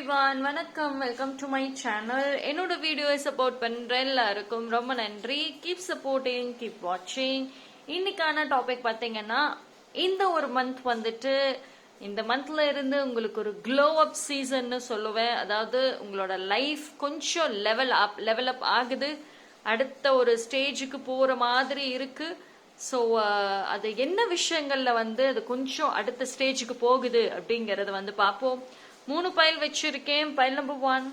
everyone, வணக்கம், welcome to my channel. என்னோட வீடியோவை சப்போர்ட் பண்ற எல்லாருக்கும் ரொம்ப நன்றி. கீப் சப்போர்ட்டிங், கீப் வாட்சிங். இன்னைக்கான டாபிக் பாத்தீங்கன்னா, இந்த ஒரு மந்த் வந்துட்டு இந்த மந்த்ல இருந்து உங்களுக்கு ஒரு க்ளோ அப் சீசன்னு சொல்லுவேன். அதாவது உங்களோட லைஃப் கொஞ்சம் லெவல் அப் ஆகுது, அடுத்த ஒரு ஸ்டேஜுக்கு போற மாதிரி இருக்கு. ஸோ அது என்ன விஷயங்கள்ல வந்து அது கொஞ்சம் அடுத்த ஸ்டேஜுக்கு போகுது அப்படிங்கறத வந்து பார்ப்போம். 3 பைல் வச்சிருக்கேன். File number 1,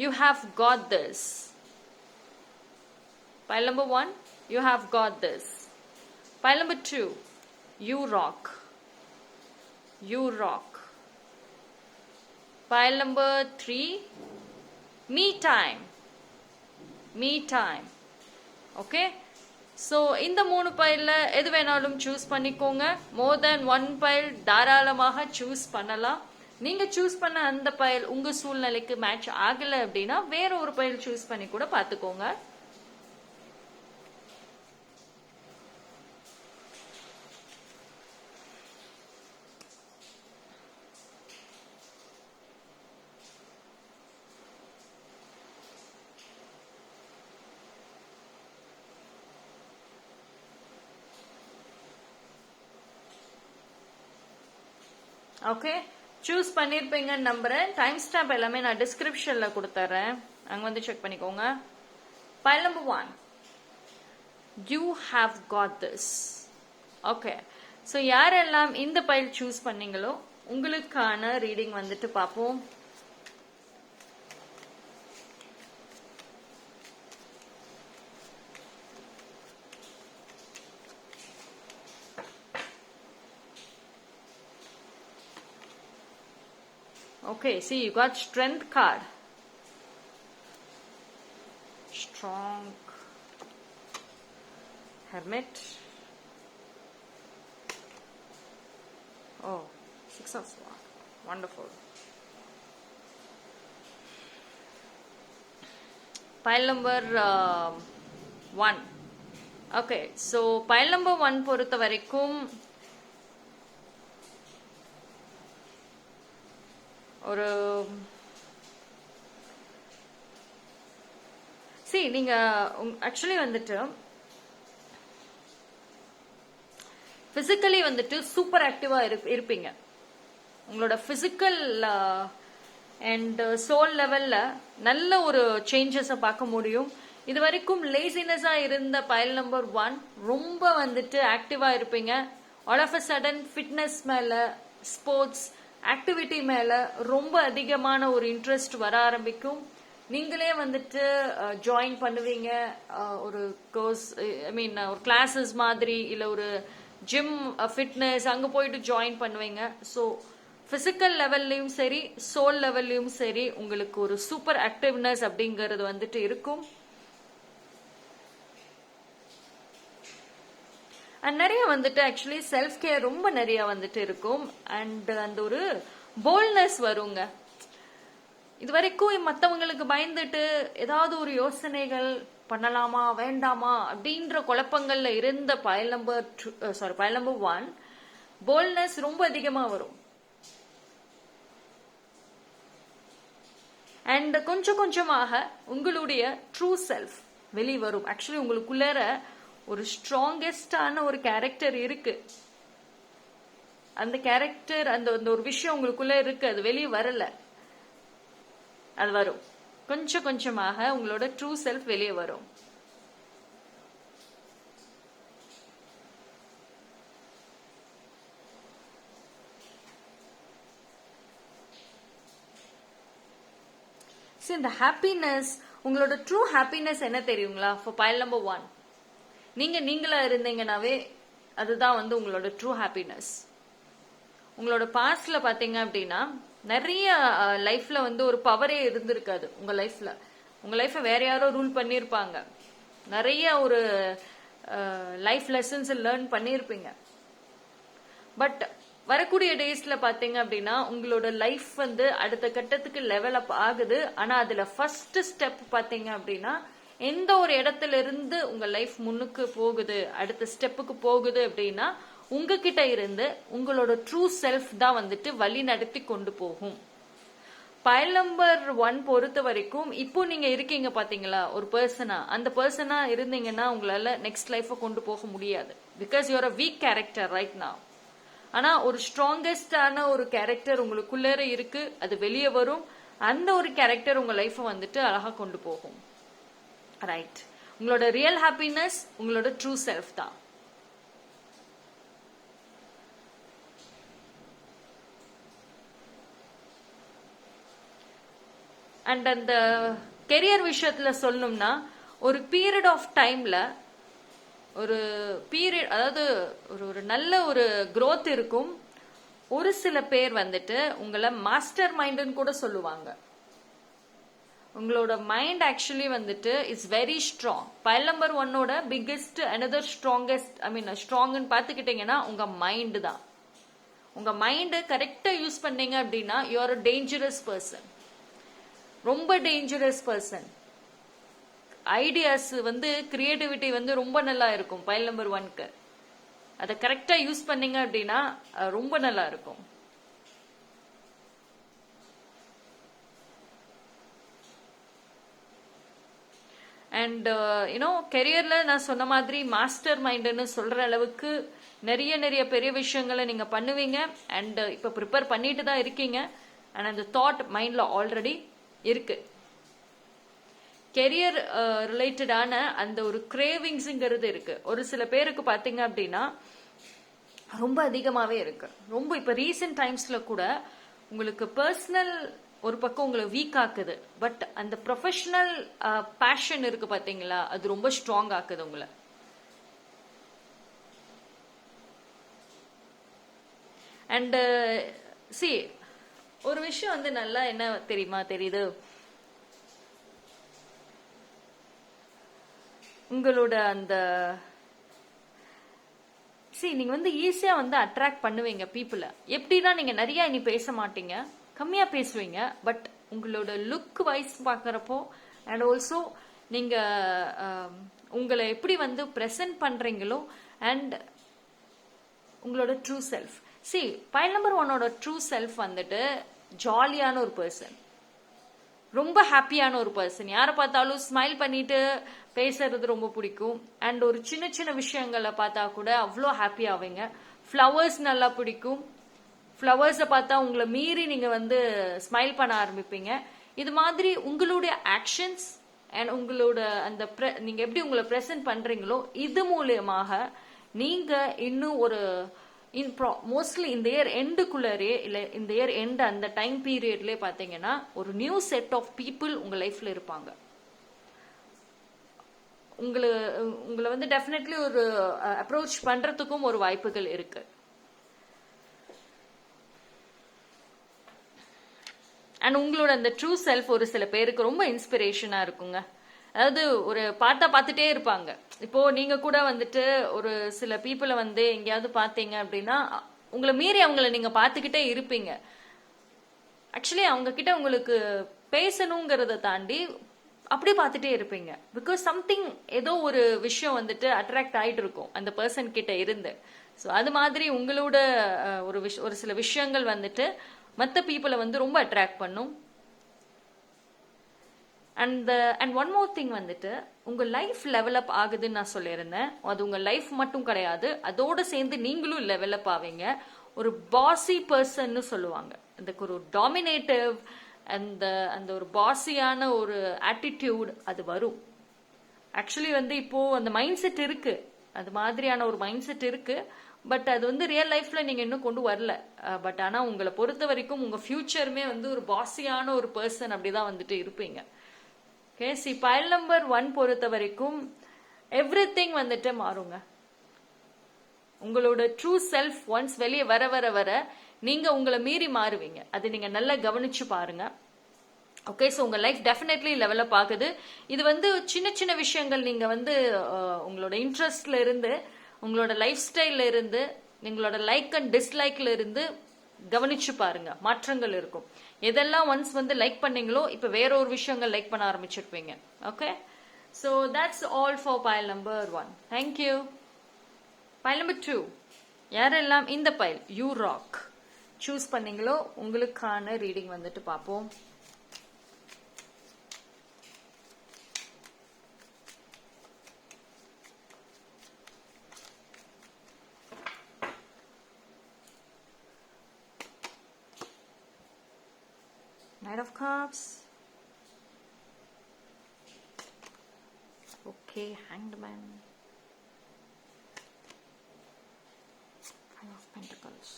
you have got this. Pile number 1, you have got this. Pile number 2, you rock. You rock. Pile number 3, me time. Me time. Okay? So இந்த 3 பைலில் எது வேணாலும் சூஸ் பண்ணிக்கோங்க. மோர் தென் 1 பைல் தாராளமாக சூஸ் பண்ணலாம். நீங்கள் சூஸ் பண்ண அந்த பைல் உங்கள் சூழ்நிலைக்கு மேட்ச் ஆகலை அப்படின்னா வேற ஒரு பைல் சூஸ் பண்ணி கூட பார்த்துக்கோங்க. ஓகே, சூஸ் பண்ணியிருப்பீங்கன்னு நம்புறேன். டைம் ஸ்டாம்ப் எல்லாமே நான் டிஸ்கிரிப்ஷன்ல கொடுத்துறேன், அங்க வந்து செக் பண்ணிக்கோங்க. File number 1, you have got this. Okay, so யாரெல்லாம் இந்த பைல் சூஸ் பண்ணீங்களோ உங்களுக்கான ரீடிங் வந்துட்டு பார்ப்போம். Okay, see, you got strength card. Strong. Hermit. Oh, 6 of Swords. Wonderful. Pile number 1. Okay, so pile number 1 பொறுத்த வரைக்கும் ஒரு நீங்க ஆக்சுவலி வந்துட்டு பிசிக்கலி வந்துட்டு சூப்பர் ஆக்டிவா இருப்பீங்க. உங்களோட பிசிக்கல் அண்ட் சோல் லெவல்ல நல்ல ஒரு சேஞ்சஸை பார்க்க முடியும். இது வரைக்கும் லேசினஸா இருந்த பைல் நம்பர் 1 ரொம்ப வந்துட்டு ஆக்டிவா இருப்பீங்க. All of a sudden fitness மேல, ஸ்போர்ட்ஸ் ஆக்டிவிட்டி மேல ரொம்ப அதிகமான ஒரு இன்ட்ரெஸ்ட் வர ஆரம்பிக்கும். நீங்களே வந்துட்டு ஜாயின் பண்ணுவீங்க ஒரு கோர்ஸ், ஐ மீன் ஒரு கிளாஸஸ் மாதிரி, இல்லை ஒரு ஜிம் ஃபிட்னஸ் அங்கே போயிட்டு ஜாயின் பண்ணுவீங்க. ஸோ ஃபிசிக்கல் லெவல்லையும் சரி, சோல் லெவல்லையும் சரி உங்களுக்கு ஒரு சூப்பர் ஆக்டிவ்னஸ் அப்படிங்கிறது வந்துட்டு இருக்கும். அண்ட் நிறைய வந்துட்டு ஆக்சுவலி செல்ஃப் கேர் ரொம்ப நிறைய வந்துட்டு இருக்கும். அண்ட் அந்த ஒரு போல்ட்னஸ் வருங்க. இது வரைக்கும் மற்றவங்களுக்கு பயந்துட்டு ஏதாவது ஒரு யோசனைகள் பண்ணலாமா வேண்டாமா அப்படின்ற குழப்பங்கள்ல இருந்த பைல் நம்பர் 1 போல்ட்னஸ் ரொம்ப அதிகமா வரும். அண்ட் கொஞ்சம் கொஞ்சமாக உங்களுடைய ட்ரூ செல்ஃப் வெளிவரும். ஆக்சுவலி உங்களுக்குள்ளேற ஒரு ஸ்ட்ராங்கஸ்டான ஒரு கேரக்டர் இருக்கு. அந்த கேரக்டர், அந்த ஒரு விஷயம் உங்களுக்குள்ள இருக்கு, அது வெளியே வரல, அது வரும். கொஞ்சம் கொஞ்சமாக உங்களோட ட்ரூ செல்ஃப் வெளியே வரும். இந்த ஹாப்பினஸ், உங்களோட ட்ரூ ஹாப்பினஸ் என்ன தெரியுங்களா? ஃபார் பைல் நம்பர் 1, நீங்களா இருந்தீங்கன்னாவே அதுதான் வந்து உங்களோட ட்ரூ ஹாப்பினஸ். உங்களோட பாஸ்ட்ல பாத்தீங்க அப்படின்னா நிறைய லைஃப்ல வந்து ஒரு பவரே இருந்திருக்காது. உங்க லைஃப்ல வேற யாரோ ரூல் பண்ணிருப்பாங்க. நிறைய ஒரு லைஃப் லெசன்ஸ் லேர்ன் பண்ணிருப்பீங்க. பட் வரக்கூடிய டேஸ்ல பாத்தீங்க அப்படின்னா உங்களோட லைஃப் வந்து அடுத்த கட்டத்துக்கு லெவல் அப் ஆகுது. ஆனா அதுல ஃபர்ஸ்ட் ஸ்டெப் பாத்தீங்க அப்படின்னா எந்த ஒரு இடத்துல இருந்து உங்க லைஃப் முன்னுக்கு போகுது, அடுத்த ஸ்டெப்புக்கு போகுது அப்படின்னா உங்ககிட்ட இருந்து உங்களோட ட்ரூ செல்ஃப் தான் வந்துட்டு வழி நடத்தி கொண்டு போகும். பைல் நம்பர் 1 பொறுத்த வரைக்கும் இப்போ நீங்க இருக்கீங்க பாத்தீங்களா ஒரு பர்சனா, அந்த பர்சனா இருந்தீங்கன்னா உங்களால நெக்ஸ்ட் லைஃப கொண்டு போக முடியாது. Because you are a weak character right now. ஆனா ஒரு ஸ்ட்ராங்கஸ்டான ஒரு கேரக்டர் உங்களுக்குள்ளே இருக்கு, அது வெளியே வரும். அந்த ஒரு கேரக்டர் உங்க லைஃப வந்துட்டு அழகா கொண்டு போகும். ரைட். உங்களோட ரியல் ஹாப்பினஸ் உங்களோட ட்ரூ செல்ஃப் தான். அண்ட் அந்த கெரியர் விஷயத்துல சொல்லணும்னா ஒரு பீரியட் ஆஃப் டைம்ல ஒரு பீரியட், அதாவது ஒரு நல்ல ஒரு growth இருக்கும். ஒரு சில பேர் வந்துட்டு உங்களை மாஸ்டர் மைண்டுன்னு கூட சொல்லுவாங்க. உங்களோட மைண்ட் ஆக்சுவலி வந்துட்டு is very strong. File number 1ஓட பிக்கெஸ்ட் அனதர் ஸ்ட்ராங்கஸ்ட் ஸ்ட்ராங்னு பார்த்துக்கிட்டீங்கன்னா உங்க மைண்டு தான். உங்க மைண்டை கரெக்டா யூஸ் பண்ணீங்க அப்படின்னா you are a dangerous person. ரொம்ப டேஞ்சரஸ் பர்சன். ஐடியாஸ் கிரியேட்டிவிட்டி ரொம்ப நல்லா இருக்கும் பைல் நம்பர் 1க்கு. அதை கரெக்டா யூஸ் பண்ணீங்க அப்படின்னா ரொம்ப நல்லா இருக்கும். அண்ட் கெரியர்ல நான் சொன்ன மாதிரி மாஸ்டர் மைண்டுன்னு சொல்ற அளவுக்கு நிறைய பெரிய விஷயங்களை நீங்க பண்ணுவீங்க. அண்ட் இப்ப ப்ரிப்பேர் பண்ணிட்டு தான் இருக்கீங்க. அண்ட் அந்த தாட் மைண்ட்ல ஆல்ரெடி இருக்கு. கெரியர் ரிலேட்டடான அந்த ஒரு கிரேவிங்ஸ்ங்கிறது இருக்கு. ஒரு சில பேருக்கு பாத்தீங்க அப்படின்னா ரொம்ப அதிகமாவே இருக்கு. ரொம்ப இப்ப ரீசெண்ட் டைம்ஸ்ல கூட உங்களுக்கு பர்சனல் ஒரு பக்கம் உங்களை வீக் ஆக்குது. பட் அந்த ப்ரொஃபஷனல் பேஷன் இருக்கு பாத்தீங்களா, அது ரொம்ப ஸ்ட்ராங் ஆக்குது உங்களை. அண்ட் சி ஒரு விஷயம் நல்லா என்ன தெரியுது, உங்களோட அந்த நீங்க ஈஸியா அட்ராக்ட் பண்ணுவீங்க பீப்புளை. எப்படின்னா நீங்க நிறைய இனி பேச மாட்டீங்க, கம்மியா பேசுவீங்க. பட் உங்களோட லுக் வைஸ் பாக்குறப்போ அண்ட் ஆல்சோ நீங்க உங்களை எப்படி பிரசன்ட் பண்றீங்களோ அண்ட் உங்களோட ட்ரூ செல்ஃப். பைல் நம்பர் 1ஓட ட்ரூ செல்ஃப் ஜாலியான ஒரு பர்சன், ரொம்ப ஹாப்பியான ஒரு பர்சன். யாரை பார்த்தாலும் ஸ்மைல் பண்ணிட்டு பேசுறது ரொம்ப பிடிக்கும். அண்ட் ஒரு சின்ன விஷயங்களை பார்த்தா கூட அவ்வளோ ஹாப்பி ஆவீங்க. ஃப்ளவர்ஸ் நல்லா பிடிக்கும். ஃப்ளவர்ஸை பார்த்தா உங்களை மீறி நீங்க ஸ்மைல் பண்ண ஆரம்பிப்பீங்க. இது மாதிரி உங்களுடைய ஆக்ஷன்ஸ் அண்ட் உங்களோட அந்த நீங்க எப்படி உங்களை பிரசன்ட் பண்றீங்களோ இது மூலியமாக நீங்க இன்னும் ஒரு மோஸ்ட்லி இந்த இயர் எண்டுக்குள்ளரே இல்ல இந்த இயர் எண்ட் அந்த டைம் பீரியட்லயே பாத்தீங்கன்னா ஒரு நியூ செட் ஆஃப் பீப்புள் உங்க லைஃப்ல இருப்பாங்க. உங்களை டெஃபினெட்லி ஒரு அப்ரோச் பண்றதுக்கும் ஒரு வாய்ப்புகள் இருக்கு. அண்ட் உங்களோட அந்த ட்ரூ செல்ஃப் ஒரு சில பேருக்கு ரொம்ப இன்ஸ்பிரேஷனா இருக்குங்க. அதாவது ஒரு பார்த்துட்டே இருப்பாங்க. இப்போ நீங்க கூட ஒரு சில பீப்புளை எங்கேயாவது பாத்தீங்க அப்படின்னா உங்களை மீறி அவங்கள நீங்க பாத்துக்கிட்டே இருப்பீங்க. ஆக்சுவலி அவங்க கிட்ட உங்களுக்கு பேசணுங்கிறத தாண்டி அப்படி பார்த்துட்டே இருப்பீங்க. பிகாஸ் சம்திங் ஏதோ ஒரு விஷயம் அட்ராக்ட் ஆயிட்டு இருக்கும் அந்த பர்சன் கிட்ட இருந்து. ஸோ அது மாதிரி உங்களோட ஒரு சில விஷயங்கள் மற்ற பீப்புளை ரொம்ப அட்ராக்ட் பண்ணும். அண்ட் ஒன் மோர் திங் உங்க லைஃப் லெவலப் ஆகுதுன்னு நான் சொல்லியிருந்தேன். அது உங்க லைஃப் மட்டும் கிடையாது, அதோட சேர்ந்து நீங்களும் லெவலப் ஆவீங்க. ஒரு பாசி பர்சன் சொல்லுவாங்க. இந்த ஒரு டாமினேட்டிவ் அந்த ஒரு பாசியான ஒரு ஆட்டிடியூட் அது வரும். ஆக்சுவலி இப்போ அந்த மைண்ட் செட் இருக்கு, அது மாதிரியான ஒரு மைண்ட் செட் இருக்கு. பட் அது ரியல் லைஃப்ல நீங்க இன்னும் கொண்டு வரல. பட் ஆனா உங்களை பொறுத்த வரைக்கும் உங்க ஃபியூச்சருமே ஒரு பாசியான ஒரு பர்சன் அப்படிதான் இருப்பீங்க. பைல் நம்பர் 1 பொறுத்த வரைக்கும் எவ்ரிதிங் மாறுங்க. உங்களோட ட்ரூ செல்ஃப் ஒன்ஸ் வெளியே வர வர வர நீங்க உங்களை மீறி மாறுவீங்க. அது நீங்க நல்லா கவனிச்சு பாருங்க. ஓகே, ஸோ உங்க லைஃப் டெஃபினெட்லி லெவலப் ஆகுது. இது சின்ன விஷயங்கள் நீங்க உங்களோட இன்ட்ரெஸ்ட்ல இருந்து, உங்களோட லைஃப் ஸ்டைல்ல இருந்து, உங்களோட லைக் அண்ட் டிஸ்லைக்ல இருந்து கவனிச்சு பாருங்க, மாற்றங்கள் இருக்கும். எதெல்லாம் ஒன்ஸ் லைக் பண்ணீங்களோ இப்ப வேற ஒரு விஷயங்கள் லைக் பண்ண ஆரம்பிச்சிருப்பீங்க. Okay, so that's all for file number 1. Thank you. File number 2, யாரெல்லாம் இந்த பைல் யூ ராக் சூஸ் பண்ணீங்களோ உங்களுக்கான ரீடிங் பார்ப்போம். Knight of Cups. Okay, Hanged Man. Five of Pentacles.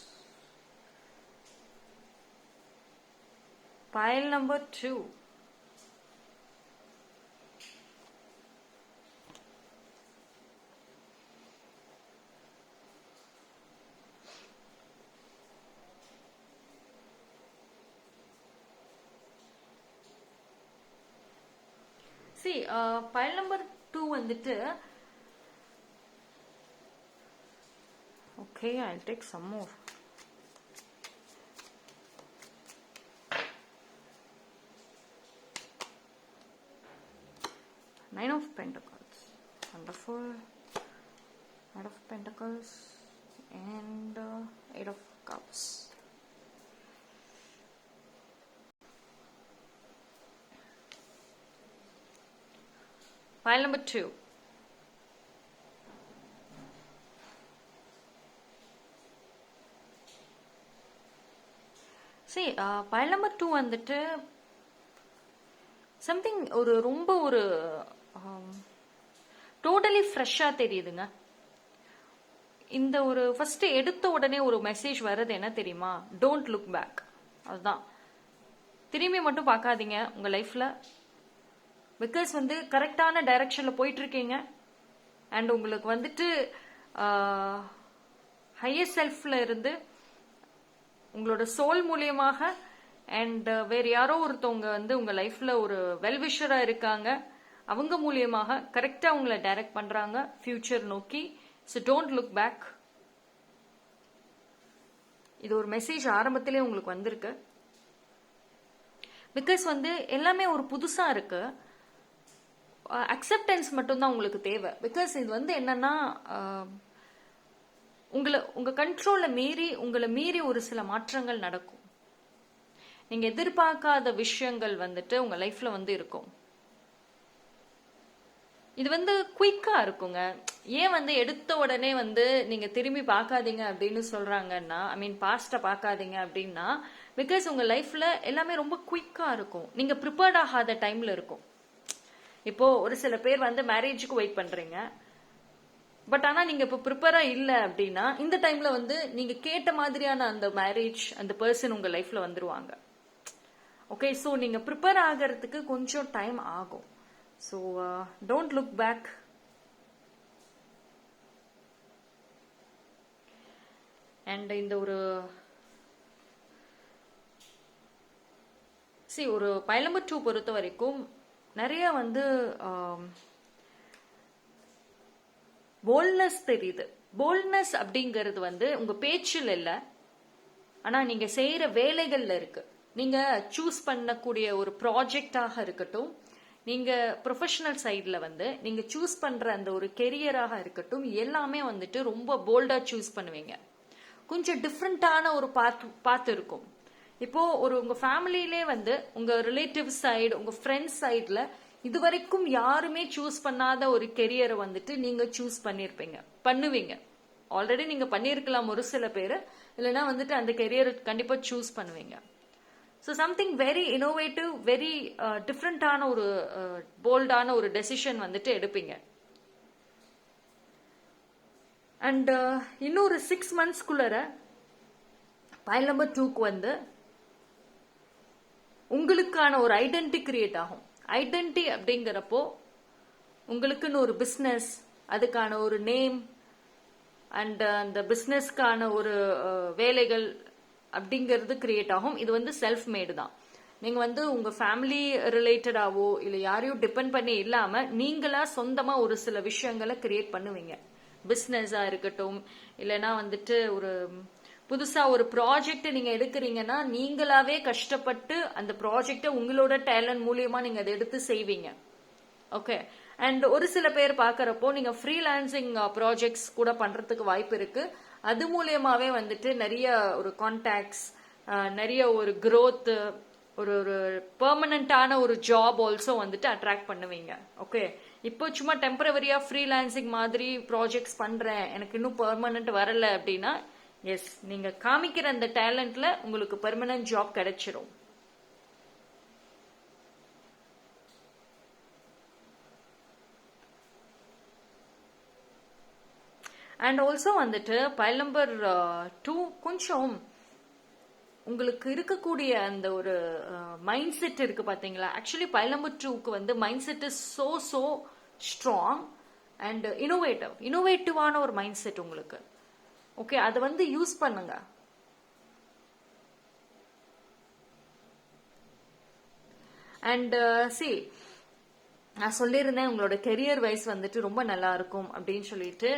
Pile number 2. See, pile number 2 வந்துட்டு okay, I'll take some more. Nine of Pentacles, wonderful. Knight of Pentacles and Eight of Cups. Pile number 2. See, pile number 2 வந்துட்டு something ரொம்ப ஒரு totally ஃப்ரெஷ்ஷாக தெரியுதுங்க. இந்த ஒரு first எடுத்த உடனே ஒரு மெசேஜ் வர்றது என்ன தெரியுமா? Don't look back. அதுதான், திரும்பி மட்டும் பார்க்காதீங்க உங்க லைஃப்ல. பிகாஸ் வந்து கரெக்டான டைரக்ஷன்ல போயிட்டு இருக்கீங்க. அண்ட் உங்களுக்கு வந்துட்டு ஹையர் செல்ஃப்ல இருந்து உங்களோட சோல் மூலியமாக அண்ட் வேற யாரோ ஒருத்தவங்க வந்து உங்க லைஃப்ல ஒரு வெல்விஷரா இருக்காங்க. அவங்க மூலியமாக கரெக்டா உங்களை டைரக்ட் பண்றாங்க ஃபியூச்சர் நோக்கி. So don't look back. இது ஒரு மெசேஜ் ஆரம்பத்திலே உங்களுக்கு வந்திருக்கு. பிகாஸ் வந்து எல்லாமே ஒரு புதுசா இருக்கு. அக்செப்டன்ஸ் மட்டும்தான் உங்களுக்கு தேவை. பிகாஸ் இது வந்து என்னன்னா உங்க கண்ட்ரோல்ல உங்களை மீறி ஒரு சில மாற்றங்கள் நடக்கும். நீங்க எதிர்பார்க்காத விஷயங்கள் வந்துட்டு உங்க லைஃப்ல வந்து இருக்கும். இது வந்து குயிக்கா இருக்குங்க. ஏன் வந்து எடுத்த உடனே வந்து நீங்க திரும்பி பார்க்காதீங்க அப்படின்னு சொல்றாங்கன்னா, ஐ மீன் பாஸ்ட பார்க்காதீங்க அப்படின்னா, பிகாஸ் உங்க லைஃப்ல எல்லாமே ரொம்ப குயிக்கா இருக்கும். நீங்க ப்ரிப்பேர்ட் ஆகாத டைம்ல இருக்கும். இப்போ ஒரு சில பேர் வந்து மேரேஜுக்கு வெயிட் பண்றீங்க. பட் ஆனா நீங்க இப்போ ப்ரிப்பேரா இல்ல அப்படின்னா, இந்த டைம்ல வந்து நீங்க கேட்ட மாதிரியான அந்த மேரேஜ், அந்த பர்சன் உங்க லைஃப்ல வந்துருவாங்க. ஓகே, ஸோ நீங்க ப்ரிப்பேர் ஆகிறதுக்கு கொஞ்சம் டைம் ஆகும். So don't look back. And இந்த ஒரு ஒரு பைல் நம்பர் 2 பொறுத்த வரைக்கும் நிறைய வந்து போல்ட்னஸ் தெரியுது. போல்ட்னஸ் அப்படிங்கிறது வந்து உங்க பேச்சில் இல்லை, ஆனா நீங்க செய்யற வேலைகள்ல இருக்கு. நீங்க சூஸ் பண்ணக்கூடிய ஒரு ப்ராஜெக்டாக இருக்கட்டும், நீங்க ப்ரொஃபஷனல் சைட்ல வந்து நீங்க சூஸ் பண்ற அந்த ஒரு கெரியராக இருக்கட்டும், எல்லாமே வந்துட்டு ரொம்ப போல்டா சூஸ் பண்ணுவீங்க. கொஞ்சம் டிஃப்ரெண்டான ஒரு பாத்து இருக்கும். இப்போ உங்க ஃபேமிலியிலே வந்து உங்க ரிலேட்டிவ் சைடு, உங்க ஃப்ரெண்ட்ஸ் சைட்ல இது வரைக்கும் யாருமே சூஸ் பண்ணாத ஒரு கெரியரை வந்துட்டு நீங்க சூஸ் பண்ணுவீங்க. ஆல்ரெடி நீங்க பண்ணிருக்கலாம் ஒரு சில பேர், இல்லைன்னா வந்துட்டு அந்த கெரியர் கண்டிப்பா சூஸ் பண்ணுவீங்க. So something very innovative, very டிஃப்ரெண்டான ஒரு போல்டான ஒரு டெசிஷன் வந்துட்டு எடுப்பீங்க. அண்ட் இன்னொரு 6 monthsக்குள்ள பைல் நம்பர் 2க்கு வந்து உங்களுக்கான ஒரு ஐடென்டி கிரியேட் ஆகும். ஐடென்டி அப்படிங்கிறப்போ உங்களுக்குன்னு ஒரு பிஸ்னஸ், அதுக்கான ஒரு நேம் அண்ட் அந்த பிஸ்னஸ்க்கான ஒரு வேலைகள் அப்படிங்கிறது கிரியேட் ஆகும். இது வந்து செல்ஃப் மேடு தான். நீங்க வந்து உங்க ஃபேமிலி ரிலேட்டடாவோ இல்லை யாரையும் டிபெண்ட் பண்ணி இல்லாம நீங்களா சொந்தமா ஒரு சில விஷயங்களை கிரியேட் பண்ணுவீங்க. பிஸ்னஸா இருக்கட்டும், இல்லைன்னா வந்துட்டு ஒரு புதுசா ஒரு ப்ராஜெக்ட் நீங்க எடுக்கிறீங்கன்னா நீங்களாவே கஷ்டப்பட்டு அந்த ப்ராஜெக்டை உங்களோட டேலண்ட் மூலியமா நீங்க அதை எடுத்து செய்வீங்க. ஓகே, அண்ட் ஒரு சில பேர் பாக்குறப்போ நீங்க ஃப்ரீலான்சிங் ப்ராஜெக்ட்ஸ் கூட பண்றதுக்கு வாய்ப்பு இருக்கு. அது மூலியமாவே வந்துட்டு நிறைய ஒரு கான்டாக்ட்ஸ், நிறைய ஒரு growth, ஒரு பெர்மனண்டான ஒரு ஜாப் ஆல்சோ வந்துட்டு அட்ராக்ட் பண்ணுவீங்க. ஓகே, இப்போ சும்மா டெம்பரவரியா ஃப்ரீலான்சிங் மாதிரி ப்ராஜெக்ட்ஸ் பண்றேன், எனக்கு இன்னும் பெர்மனன்ட் வரல அப்படின்னா, எஸ், நீங்க காமிக்கிற அந்த டேலண்ட்ல உங்களுக்கு பெர்மனன்ட் ஜாப் கிடைச்சிரும். அண்ட் ஆல்சோ வந்துட்டு பைல் நம்பர் 2 கொஞ்சம் உங்களுக்கு இருக்கக்கூடிய அந்த ஒரு மைண்ட் செட் இருக்கு பாத்தீங்களா. ஆக்சுவலி பைல் நம்பர் 2க்கு வந்து mind set is so strong and இனோவேட்டிவான ஒரு மைண்ட் செட் உங்களுக்கு. ஓகே, அதை வந்து யூஸ் பண்ணுங்க. அண்ட் நான் சொல்லியிருந்தேன் உங்களோட கெரியர் வைஸ் வந்துட்டு ரொம்ப நல்லா இருக்கும் அப்படின்னு சொல்லிட்டு.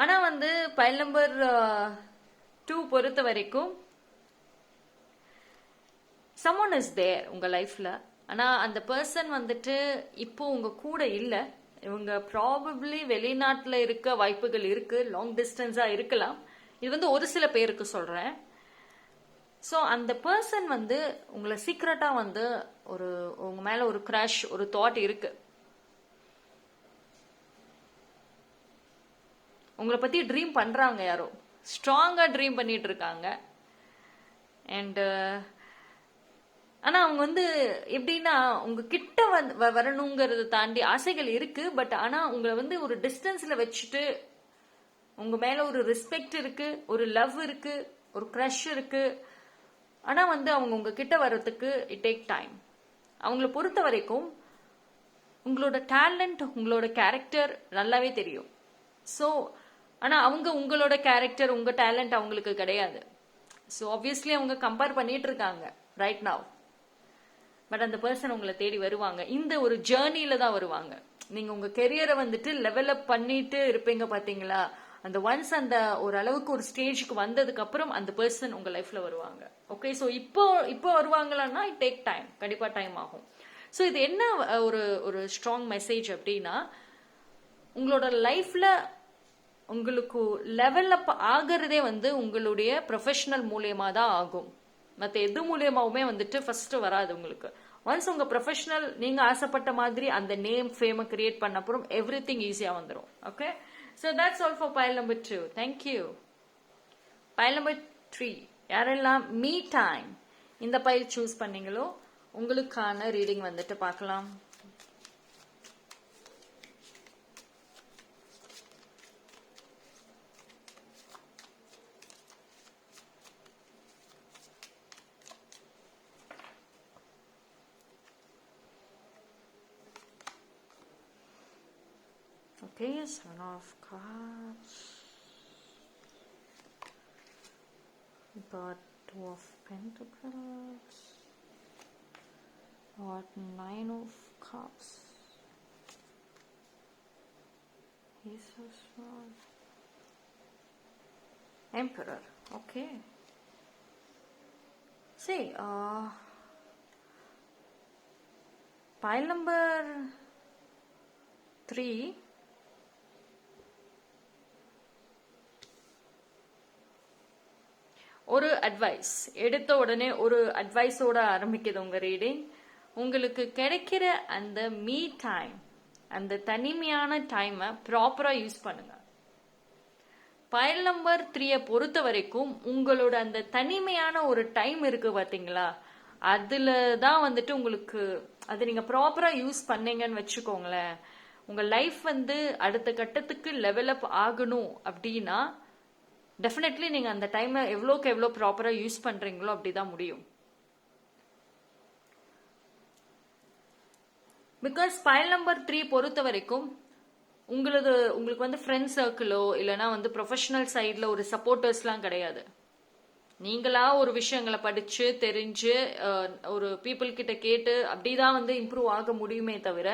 ஆனா வந்து பைல் நம்பர் 2 பொறுத்த வரைக்கும் someone is there உங்க லைஃப்ல. ஆனா அந்த பர்சன் வந்துட்டு இப்போ உங்க கூட இல்ல. இவங்க ப்ராபப்ளி வெளிநாட்டுல இருக்க வாய்ப்புகள் இருக்கு, லாங் டிஸ்டன்ஸா இருக்கலாம். இது வந்து ஒரு சில பேருக்கு சொல்றேன். ஸோ அந்த பர்சன் வந்து உங்களை சீக்ரெட்டா வந்து உங்க மேல ஒரு கிரஷ், ஒரு தாட் இருக்கு. உங்களை பத்தி ட்ரீம் பண்றாங்க, யாரோ ஸ்ட்ராங்கா ட்ரீம் பண்ணிட்டு இருக்காங்க. அண்ட் ஆனா அவங்க வந்து எப்படின்னா உங்க கிட்ட வரணுங்கிறத தாண்டி ஆசைகள் இருக்கு. பட் ஆனா உங்களை வந்து ஒரு டிஸ்டன்ஸ்ல வச்சுட்டு உங்க மேல ஒரு ரெஸ்பெக்ட் இருக்கு, ஒரு லவ் இருக்கு, ஒரு கிரஷ் இருக்கு. ஆனா வந்து அவங்க உங்க கிட்ட வர்றதுக்கு இட் டேக் டைம். அவங்கள பொறுத்த வரைக்கும் உங்களோட டேலண்ட், உங்களோட கேரக்டர் நல்லாவே தெரியும். ஸோ ஆனா அவங்க உங்களோட கேரக்டர், உங்க டேலண்ட் அவங்களுக்கு கிடையாது. ஸோ ஆப்வியஸ்லி அவங்க கம்பேர் பண்ணிட்டு இருக்காங்க ரைட் நவ். பட் அந்த பர்சன் உங்களை தேடி வருவாங்க. இந்த ஒரு ஜேர்னில தான் வருவாங்க. நீங்க உங்க கெரியரை வந்துட்டு லெவலப் பண்ணிட்டு இருப்பீங்க பாத்தீங்களா. அந்த ஒன்ஸ் அந்த ஒரு அளவுக்கு ஒரு ஸ்டேஜுக்கு வந்ததுக்கு அப்புறம் அந்த பர்சன் உங்க லைஃப்ல வருவாங்க. ஓகே, ஸோ இப்போ வருவாங்களான்னா இட் டேக் டைம், கண்டிப்பா டைம் ஆகும். ஸோ இது என்ன ஒரு ஸ்ட்ராங் மெசேஜ் அப்படின்னா, உங்களோட லைஃப்ல உங்களுக்கு லெவல் அப் ஆகிறதே வந்து உங்களுடைய ப்ரொஃபஷனல் மூலியமா தான் ஆகும். மற்ற எது மூலியமாவுமே வந்துட்டு ஃபர்ஸ்ட் வராது உங்களுக்கு. ஒன்ஸ் உங்க ப்ரொஃபஷனல் நீங்க ஆசைப்பட்ட மாதிரி அந்த நேம் ஃபேமை கிரியேட் பண்ண அப்புறம் எவ்ரி திங் ஈஸியா வந்துடும். Okay, so that's all for file number 2. Thank you. File number 3, யாரெல்லாம் மீ டைம் இந்த பைல் சூஸ் பண்ணீங்களோ உங்களுக்கான ரீடிங் வந்துட்டு பார்க்கலாம். Okay, 7 of Cups. Got 2 of Pentacles. Got 9 of Cups. Ace of Swords. Emperor. Okay. See, pile number 3. ஒரு advice எடுத்த உடனே ஒரு அட்வைஸோட ஆரம்பிக்குது உங்க ரீடிங். உங்களுக்கு கிடைக்கிற அந்த மீ டைம், அந்த தனிமையான டைமை ப்ராப்பரா யூஸ் பண்ணுங்க. பைல் நம்பர் 3 பொறுத்த வரைக்கும் உங்களோட அந்த தனிமையான ஒரு டைம் இருக்கு பாத்தீங்களா, அதுல தான் வந்துட்டு உங்களுக்கு அது நீங்க ப்ராப்பரா யூஸ் பண்ணீங்கன்னு வச்சுக்கோங்களேன், உங்க லைஃப் வந்து அடுத்த கட்டத்துக்கு லெவலப் ஆகணும் அப்படின்னா டெஃபினெட்லி நீங்க அந்த டைமை எவ்வளோக்கு எவ்வளோ ப்ராப்பரா யூஸ் பண்றீங்களோ அப்படிதான் முடியும். பிகாஸ் பைல் நம்பர் 3 பொறுத்த வரைக்கும் உங்களுக்கு வந்து ஃப்ரெண்ட் சர்க்கிளோ இல்லைன்னா வந்து ப்ரொஃபஷனல் சைட்ல ஒரு சப்போர்ட்டர்ஸ்லாம் கிடையாது. நீங்களா ஒரு விஷயங்களை படிச்சு தெரிஞ்சு ஒரு பீப்புள் கிட்ட கேட்டு அப்படிதான் வந்து இம்ப்ரூவ் ஆக முடியுமே தவிர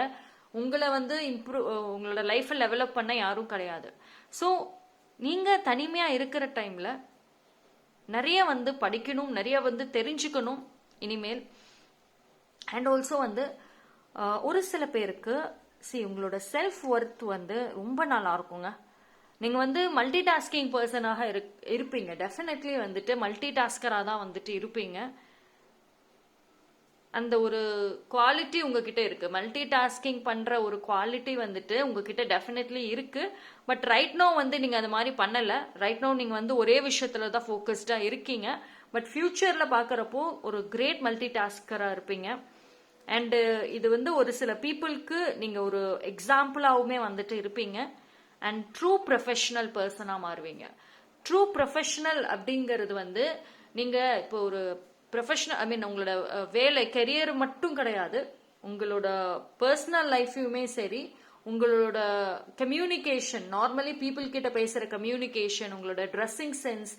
உங்களை வந்து உங்களோட லைஃப்பை டெவலப் பண்ண யாரும் கிடையாது. ஸோ நீங்க தனிமையா இருக்கிற டைம்ல நிறைய வந்து படிக்கணும், நிறைய வந்து தெரிஞ்சுக்கணும் இனிமேல். அண்ட் ஆல்சோ வந்து ஒரு சில பேருக்கு உங்களோட செல்ஃப் ஒர்த் வந்து ரொம்ப நல்லா இருக்குங்க. நீங்க வந்து மல்டி டாஸ்கிங் பர்சனாக இருப்பீங்க. டெஃபினெட்லி வந்துட்டு மல்டி டாஸ்கரா தான் வந்துட்டு இருப்பீங்க. அந்த ஒரு குவாலிட்டி உங்ககிட்ட இருக்கு. மல்டி டாஸ்கிங் பண்ற ஒரு குவாலிட்டி வந்துட்டு உங்ககிட்ட டெஃபினெட்லி இருக்கு. பட் ரைட் நோ வந்து நீங்க அது மாதிரி பண்ணல. ரைட் நோ நீங்க வந்து ஒரே விஷயத்துல தான் ஃபோக்கஸ்டா இருக்கீங்க. பட் ஃபியூச்சர்ல பாக்குறப்போ ஒரு கிரேட் மல்டி டாஸ்கரா இருப்பீங்க. அண்ட் இது வந்து ஒரு சில பீப்புளுக்கு நீங்க ஒரு எக்ஸாம்பிளாவுமே வந்துட்டு இருப்பீங்க. அண்ட் ட்ரூ ப்ரொஃபஷனல் பர்சனாக மாறுவீங்க. ட்ரூ ப்ரொஃபஷனல் அப்படிங்கிறது வந்து நீங்கள் இப்போ ஒரு ப்ரொஃபஷனல் உங்களோட வேலை கெரியர் மட்டும் கிடையாது, உங்களோட பர்சனல் லைஃபையுமே சரி, உங்களோட கம்யூனிகேஷன், நார்மலி பீப்புள் கிட்ட பேசுகிற கம்யூனிகேஷன், உங்களோட ட்ரெஸ்ஸிங் சென்ஸ்,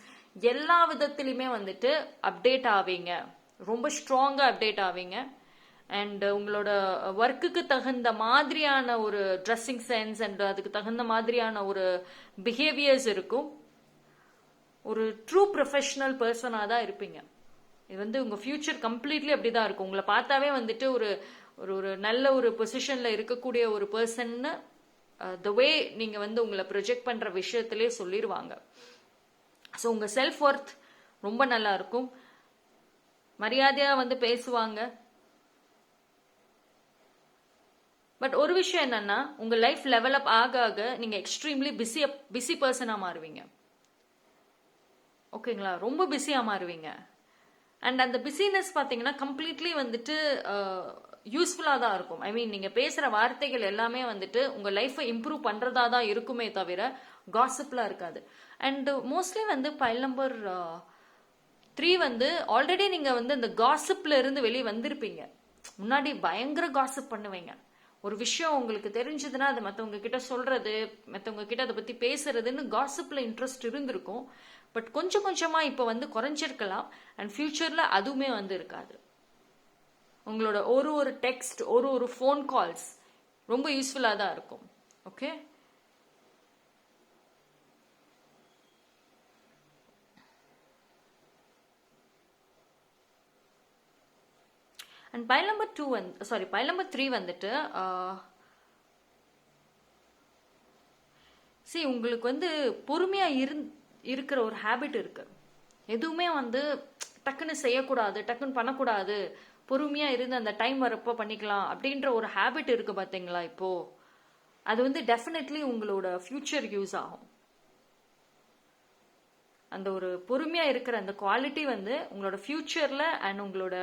எல்லா விதத்திலுமே வந்துட்டு அப்டேட் ஆவீங்க, ரொம்ப ஸ்ட்ராங்காக அப்டேட் ஆவீங்க. அண்ட் உங்களோட ஒர்க்குக்கு தகுந்த மாதிரியான ஒரு ட்ரெஸ்ஸிங் சென்ஸ் அண்ட் அதுக்கு தகுந்த மாதிரியான ஒரு பிஹேவியர்ஸ் இருக்கும். ஒரு ட்ரூ ப்ரொஃபஷனல் பர்சனாக தான் இருப்பீங்க. இது வந்து உங்கள் ஃபியூச்சர் கம்ப்ளீட்லி அப்படி தான் இருக்கும். உங்களை பார்த்தாவே வந்துட்டு ஒரு ஒரு நல்ல ஒரு பொசிஷனில் இருக்கக்கூடிய ஒரு பர்சன்னு த வே நீங்கள் வந்து உங்களை ப்ரொஜெக்ட் பண்ணுற விஷயத்திலே சொல்லிடுவாங்க. ஸோ உங்கள் செல்ஃப் ஒர்த் ரொம்ப நல்லா இருக்கும். மரியாதையாக வந்து பேசுவாங்க. பட் ஒரு விஷயம் என்னன்னா, உங்க லைஃப் லெவலப் ஆக ஆக நீங்க எக்ஸ்ட்ரீம்லி பிஸி பர்சனா மாறுவீங்க. ஓகேங்களா? ரொம்ப பிஸியா மாறுவீங்க. அண்ட் அந்த பிஸினஸ் பாத்தீங்கன்னா கம்ப்ளீட்லி வந்துட்டு யூஸ்ஃபுல்லா தான் இருக்கும். நீங்க பேசுற வார்த்தைகள் எல்லாமே வந்துட்டு உங்க லைஃபை இம்ப்ரூவ் பண்றதா தான் இருக்குமே தவிர காசிப்லாம் இருக்காது. அண்ட் மோஸ்ட்லி வந்து பைல் நம்பர் 3 வந்து ஆல்ரெடி நீங்க வந்து இந்த காசிப்ல இருந்து வெளியே வந்திருப்பீங்க. முன்னாடி பயங்கர காசிப் பண்ணுவீங்க. ஒரு விஷயம் உங்களுக்கு தெரிஞ்சதுன்னா அதை மற்றவங்க கிட்ட சொல்றது, மற்றவங்க கிட்ட அதை பத்தி பேசுறதுன்னு காசிப்ல இன்ட்ரெஸ்ட் இருந்திருக்கும். பட் கொஞ்சம் கொஞ்சமா இப்ப வந்து குறைஞ்சிருக்கலாம். அண்ட் ஃபியூச்சர்ல அதுவுமே வந்து இருக்காது. உங்களோட ஒரு டெக்ஸ்ட், ஒரு ஃபோன் கால்ஸ் ரொம்ப யூஸ்ஃபுல்லா தான் இருக்கும். ஓகே, அண்ட் பைல் நம்பர் 3 வந்துட்டு உங்களுக்கு வந்து பொறுமையா இருக்கிற ஒரு ஹேபிட் இருக்கு. எதுவுமே வந்து டக்குன்னு செய்யக்கூடாது, டக்குன்னு பண்ணக்கூடாது, பொறுமையா இருந்து அந்த டைம் வரப்போ பண்ணிக்கலாம் அப்படின்ற ஒரு ஹேபிட் இருக்கு பாத்தீங்களா? இப்போ அது வந்து டெஃபினெட்லி உங்களோட ஃபியூச்சர் யூஸ் ஆகும். அந்த ஒரு பொறுமையா இருக்கிற அந்த குவாலிட்டி வந்து உங்களோட ஃபியூச்சர்ல அண்ட் உங்களோட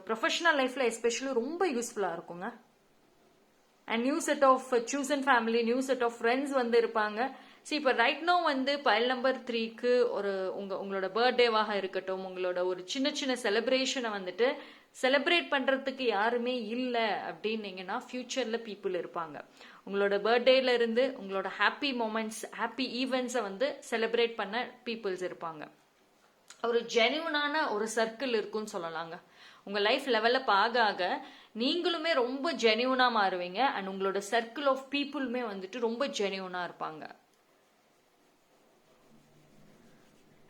ப்ரொஃபஷனல் லைஃப்ல எஸ்பெஷலி ரொம்ப யூஸ்ஃபுல்லா இருக்குங்க. And new set of Susan family, new set of friends வந்து இருப்பாங்க. இப்போ ரைட் நோ வந்து பைல் நம்பர் 3க்கு ஒரு உங்களோட பர்த்டேவாக இருக்கட்டும், உங்களோட ஒரு சின்ன சின்ன செலிப்ரேஷனை வந்துட்டு செலிப்ரேட் பண்றதுக்கு யாருமே இல்லை அப்படின்னீங்கன்னா ஃபியூச்சர்ல பீப்புள் இருப்பாங்க. உங்களோட பர்த்டேல இருந்து உங்களோட ஹாப்பி மொமெண்ட்ஸ், ஹாப்பி ஈவெண்ட்ஸை வந்து செலிப்ரேட் பண்ண பீப்புள்ஸ் இருப்பாங்க. ஒரு ஜெனியூனான ஒரு சர்க்கிள் இருக்குன்னு சொல்லலாங்க. உங்க லைஃப் லெவலப் ஆக ஆக நீங்களுமே ரொம்ப ஜெனியூனா மாறுவீங்க. அண்ட் உங்களோட சர்க்கிள் ஆஃப் பீப்புளுமே வந்துட்டு ரொம்ப ஜெனியூனா இருப்பாங்க.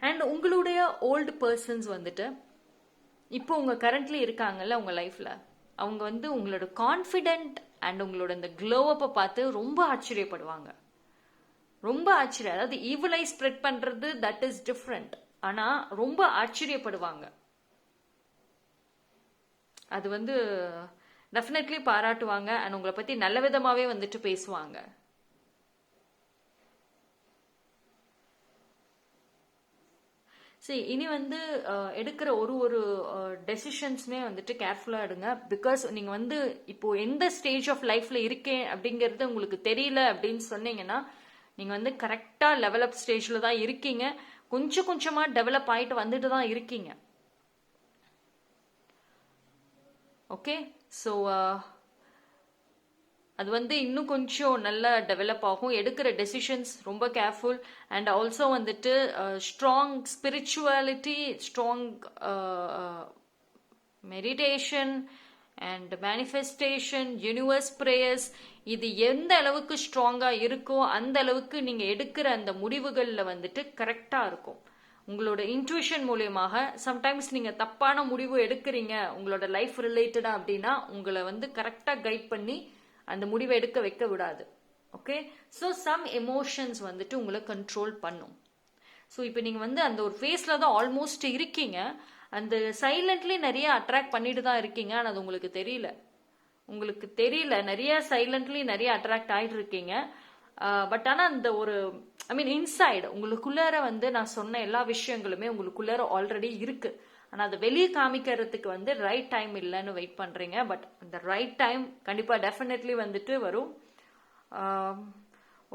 அண்ட் உங்களுடைய ஓல்டு பர்சன்ஸ் வந்துட்டு இப்போ உங்க கரண்ட்லி இருக்காங்கல்ல உங்க லைஃப்ல, அவங்க வந்து உங்களோட கான்ஃபிடென்ட் அண்ட் உங்களோட இந்த க்ளோ அப்பை பார்த்து ரொம்ப ஆச்சரியப்படுவாங்க. ரொம்ப ஆச்சரியம். அதாவது ஈவில் ஐ ஸ்ப்ரெட் பண்றது தட் இஸ் டிஃப்ரெண்ட். ஆனா ரொம்ப ஆச்சரியப்படுவாங்க. அது வந்து டெஃபினெட்லி பாராட்டுவாங்க அண்ட் உங்களை பத்தி நல்ல விதமாவே வந்துட்டு பேசுவாங்க. சரி, இனி வந்து எடுக்கிற ஒரு டெசிஷன்ஸுமே வந்துட்டு கேர்ஃபுல்லா எடுங்க. பிகாஸ் நீங்க வந்து இப்போ எந்த ஸ்டேஜ் ஆஃப் லைஃப்ல இருக்கேன் அப்படிங்கிறது உங்களுக்கு தெரியல அப்படின்னு சொன்னீங்கன்னா நீங்க வந்து கரெக்டா லெவலப் ஸ்டேஜ்ல தான் இருக்கீங்க. கொஞ்சம் கொஞ்சமா டெவலப் ஆயிட்டு வந்துட்டு தான் இருக்கீங்க. ஓகே, ஸோ அது வந்து இன்னும் கொஞ்சம் நல்லா டெவலப் ஆகும். எடுக்கிற டெசிஷன்ஸ் ரொம்ப கேர்ஃபுல். அண்ட் ஆல்சோ வந்துட்டு strong spirituality, strong meditation and manifestation, universe prayers, இது எந்த அளவுக்கு ஸ்ட்ராங்கா இருக்கோ அந்த அளவுக்கு நீங்க எடுக்கிற அந்த முடிவுகள்ல வந்துட்டு கரெக்டா இருக்கும். உங்களோட இன்ட்யூஷன் மூலியமாக சம்டைம்ஸ் நீங்க தப்பான முடிவு எடுக்கிறீங்க உங்களோட லைஃப் ரிலேட்டடா அப்படின்னா உங்களை வந்து கரெக்டா கைட் பண்ணி அந்த முடிவை எடுக்க வைக்க விடாது. ஓகே, ஸோ சம் எமோஷன்ஸ் வந்துட்டு உங்களை கண்ட்ரோல் பண்ணும். ஸோ இப்போ நீங்க வந்து அந்த ஒரு ஃபேஸ்ல தான் ஆல்மோஸ்ட் இருக்கீங்க. அந்த சைலண்ட்லி நிறைய அட்ராக்ட் பண்ணிட்டு தான் இருக்கீங்க. ஆனால் அது உங்களுக்கு தெரியல. நிறைய சைலண்ட்லி நிறைய அட்ராக்ட் ஆயிட்டு இருக்கீங்க. பட் ஆனால் அந்த ஒரு இன்சைடு உங்களுக்குள்ளார வந்து நான் சொன்ன எல்லா விஷயங்களுமே உங்களுக்குள்ளார ஆல்ரெடி இருக்கு. ஆனால் அதை வெளியே காமிக்கிறதுக்கு வந்து ரைட் டைம் இல்லைன்னு வெயிட் பண்றீங்க. பட் அந்த ரைட் டைம் கண்டிப்பா டெஃபினெட்லி வந்துட்டு வரும்.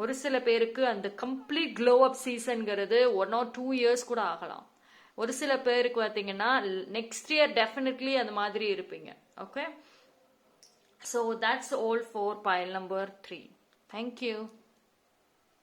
ஒரு சில பேருக்கு அந்த complete glow up சீசன்ங்கிறது 1 or 2 years கூட ஆகலாம். ஒரு சில பேருக்கு பார்த்தீங்கன்னா நெக்ஸ்ட் இயர் டெஃபினெட்லி அந்த மாதிரி இருப்பீங்க. Okay, so that's all for pile number 3. Thank you.